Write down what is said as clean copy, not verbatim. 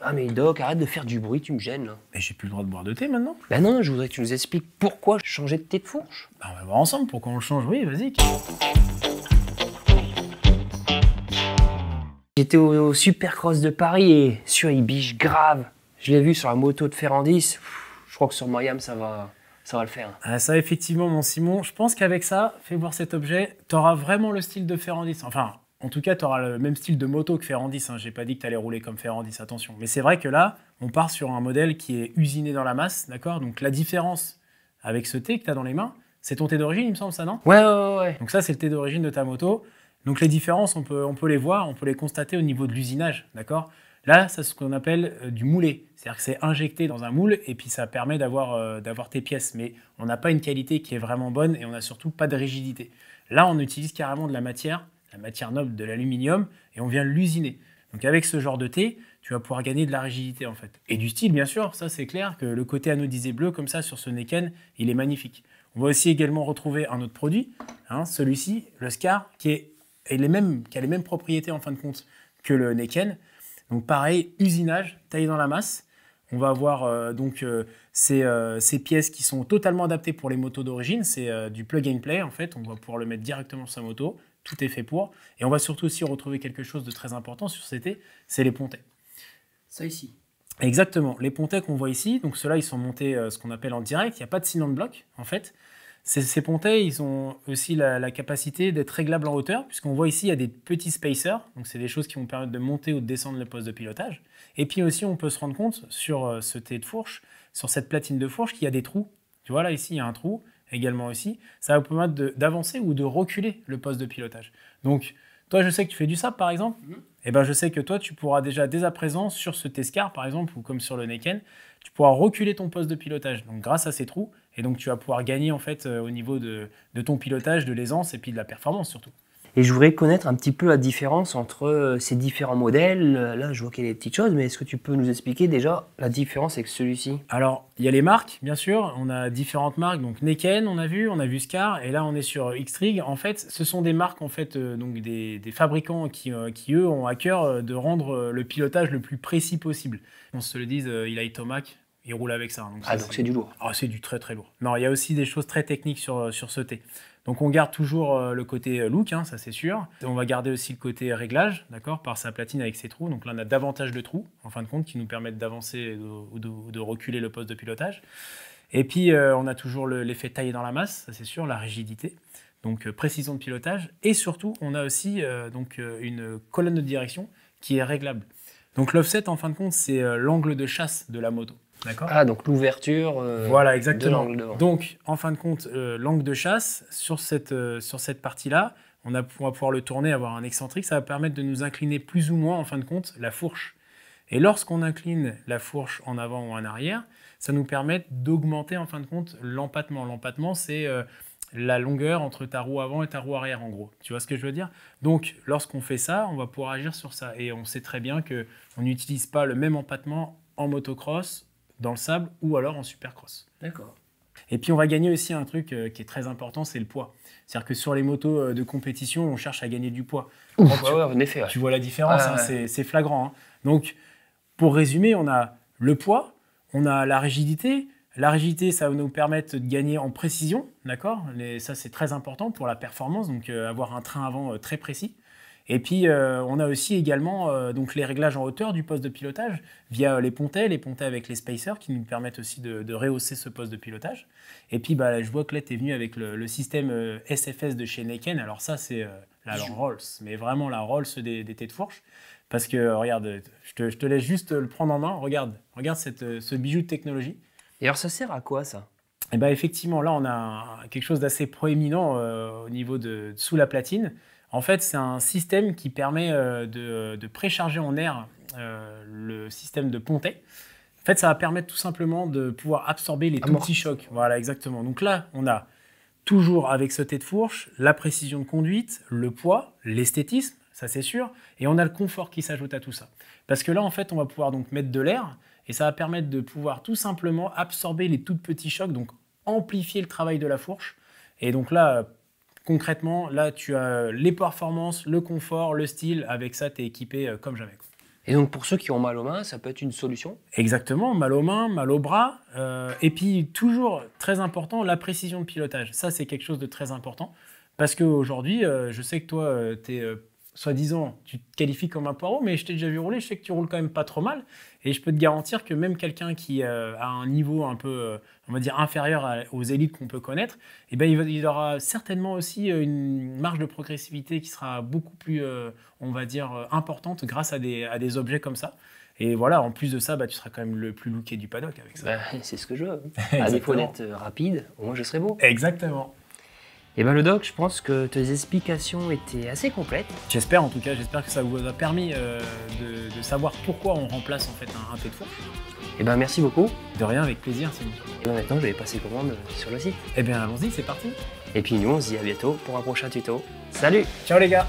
Ah mais Doc, arrête de faire du bruit, tu me gênes là. Et j'ai plus le droit de boire de thé maintenant. Ben non, je voudrais que tu nous expliques pourquoi changer de thé de fourche. Bah, on va voir ensemble pourquoi on le change. Oui, vas-y. J'étais au Supercross de Paris et sur il biche grave. Je l'ai vu sur la moto de Ferrandis. Je crois que sur Miami ça va le faire. Ah, ça, effectivement, mon Simon, je pense qu'avec ça, fais voir cet objet, tu auras vraiment le style de Ferrandis. Enfin, en tout cas, tu auras le même style de moto que Ferrandis. Hein. J'ai pas dit que tu allais rouler comme Ferrandis, attention. Mais c'est vrai que là, on part sur un modèle qui est usiné dans la masse, d'accord? Donc la différence avec ce thé que tu as dans les mains, c'est ton thé d'origine, il me semble, ça, non? Ouais. Donc ça, c'est le thé d'origine de ta moto. Donc les différences, on peut les voir, on peut les constater au niveau de l'usinage, d'accord? Là, c'est ce qu'on appelle du moulé. C'est-à-dire que c'est injecté dans un moule et puis ça permet d'avoir tes pièces. Mais on n'a pas une qualité qui est vraiment bonne et on n'a surtout pas de rigidité. Là, on utilise carrément de la matière noble, de l'aluminium, et on vient l'usiner. Donc avec ce genre de thé, tu vas pouvoir gagner de la rigidité en fait. Et du style, bien sûr, ça c'est clair que le côté anodisé bleu comme ça sur ce Neken, il est magnifique. On va aussi également retrouver un autre produit, hein, celui-ci, le Scar, qui a les mêmes propriétés en fin de compte que le Neken. Donc pareil, usinage, taillé dans la masse. On va avoir ces pièces qui sont totalement adaptées pour les motos d'origine. C'est du plug and play en fait. On va pouvoir le mettre directement sur sa moto. Tout est fait pour. Et on va surtout aussi retrouver quelque chose de très important sur ces thés, c'est les pontets. Ça ici. Exactement. Les pontets qu'on voit ici, donc ceux-là, ils sont montés ce qu'on appelle en direct. Il n'y a pas de cylindre bloc en fait. Ces pontets, ils ont aussi la capacité d'être réglables en hauteur, puisqu'on voit ici, il y a des petits spacers, donc c'est des choses qui vont permettre de monter ou de descendre le poste de pilotage. Et puis aussi, on peut se rendre compte sur ce thé de fourche, sur cette platine de fourche, qu'il y a des trous. Tu vois là, ici, il y a un trou, également ici. Ça va permettre d'avancer ou de reculer le poste de pilotage. Donc, toi, je sais que tu fais du sable, par exemple. Et ben, je sais que toi, tu pourras déjà, dès à présent, sur ce T-Scar, par exemple, ou comme sur le Neken, tu pourras reculer ton poste de pilotage. Donc, grâce à ces trous, et donc, tu vas pouvoir gagner en fait au niveau de ton pilotage, de l'aisance et puis de la performance surtout. Et je voudrais connaître un petit peu la différence entre ces différents modèles. Là, je vois qu'il y a des petites choses, mais est-ce que tu peux nous expliquer déjà la différence avec celui-ci? Alors, il y a les marques, bien sûr. On a différentes marques. Donc, Neken, on a vu Scar, et là, on est sur X-Trig. En fait, ce sont des marques, en fait, donc des fabricants qui, eux, ont à cœur de rendre le pilotage le plus précis possible. On se le dise, il a Itomac. Il roule avec ça. Donc donc c'est du lourd. Ah, c'est du très très lourd. Non, il y a aussi des choses très techniques sur ce thé. Donc on garde toujours le côté look, hein, ça c'est sûr. On va garder aussi le côté réglage, d'accord, par sa platine avec ses trous. Donc là on a davantage de trous, en fin de compte, qui nous permettent d'avancer ou de reculer le poste de pilotage. Et puis on a toujours l'effet taillé dans la masse, ça c'est sûr, la rigidité. Donc précision de pilotage. Et surtout, on a aussi une colonne de direction qui est réglable. Donc l'offset, en fin de compte, c'est l'angle de chasse de la moto. Ah, donc l'ouverture voilà, exactement. de l'angle devant. Donc, en fin de compte, l'angle de chasse, sur cette partie-là, on va pouvoir le tourner, avoir un excentrique, ça va permettre de nous incliner plus ou moins, en fin de compte, la fourche. Et lorsqu'on incline la fourche en avant ou en arrière, ça nous permet d'augmenter, en fin de compte, l'empattement. L'empattement, c'est la longueur entre ta roue avant et ta roue arrière, en gros. Tu vois ce que je veux dire? Donc, lorsqu'on fait ça, on va pouvoir agir sur ça. Et on sait très bien qu'on n'utilise pas le même empattement en motocross, dans le sable ou alors en supercross. D'accord. Et puis on va gagner aussi un truc qui est très important, c'est le poids. C'est-à-dire que sur les motos de compétition, on cherche à gagner du poids. En effet. Ouais. Tu vois la différence, c'est flagrant. Hein. Donc, pour résumer, on a le poids, on a la rigidité. La rigidité, ça va nous permettre de gagner en précision, d'accord? Ça, c'est très important pour la performance, donc avoir un train avant très précis. Et puis, on a aussi également donc les réglages en hauteur du poste de pilotage via les pontets avec les spacers qui nous permettent aussi de rehausser ce poste de pilotage. Et puis, je vois que là, tu es venu avec le système SFS de chez Neken. Alors ça, c'est la Rolls, mais vraiment la Rolls des thés de fourche. Parce que, regarde, je te laisse juste le prendre en main. Regarde ce bijou de technologie. Et alors, ça sert à quoi, ça? Et effectivement, là, on a quelque chose d'assez proéminent au niveau de sous la platine. En fait, c'est un système qui permet de précharger en air le système de pontet. En fait, ça va permettre tout simplement de pouvoir absorber les tout petits chocs. Voilà, exactement. Donc là, on a toujours avec ce thé de fourche la précision de conduite, le poids, l'esthétisme, ça c'est sûr, et on a le confort qui s'ajoute à tout ça. Parce que là, en fait, on va pouvoir donc mettre de l'air et ça va permettre de pouvoir tout simplement absorber les tout petits chocs, donc amplifier le travail de la fourche. Et donc là, concrètement, là, tu as les performances, le confort, le style. Avec ça, tu es équipé comme jamais. Et donc pour ceux qui ont mal aux mains, ça peut être une solution? Exactement, mal aux mains, mal aux bras. Et puis toujours, très important, la précision de pilotage. Ça, c'est quelque chose de très important. Parce qu'aujourd'hui, je sais que toi, soi-disant, tu te qualifies comme un poireau, mais je t'ai déjà vu rouler, je sais que tu roules quand même pas trop mal. Et je peux te garantir que même quelqu'un qui a un niveau un peu, on va dire, inférieur aux élites qu'on peut connaître, eh ben, il aura certainement aussi une marge de progressivité qui sera beaucoup plus, on va dire, importante grâce à des objets comme ça. Et voilà, en plus de ça, bah, tu seras quand même le plus looké du paddock avec ça. Ben, c'est ce que je veux. À défaut d'être rapide, au moins je serai beau. Exactement. Et ben le doc, je pense que tes explications étaient assez complètes. J'espère en tout cas, j'espère que ça vous a permis de savoir pourquoi on remplace en fait un tête de fourche. Et ben merci beaucoup. De rien, avec plaisir Simon. Et ben maintenant je vais passer commande sur le site. Eh bien allons-y, c'est parti. Et puis nous on se dit à bientôt pour un prochain tuto. Salut! Ciao les gars.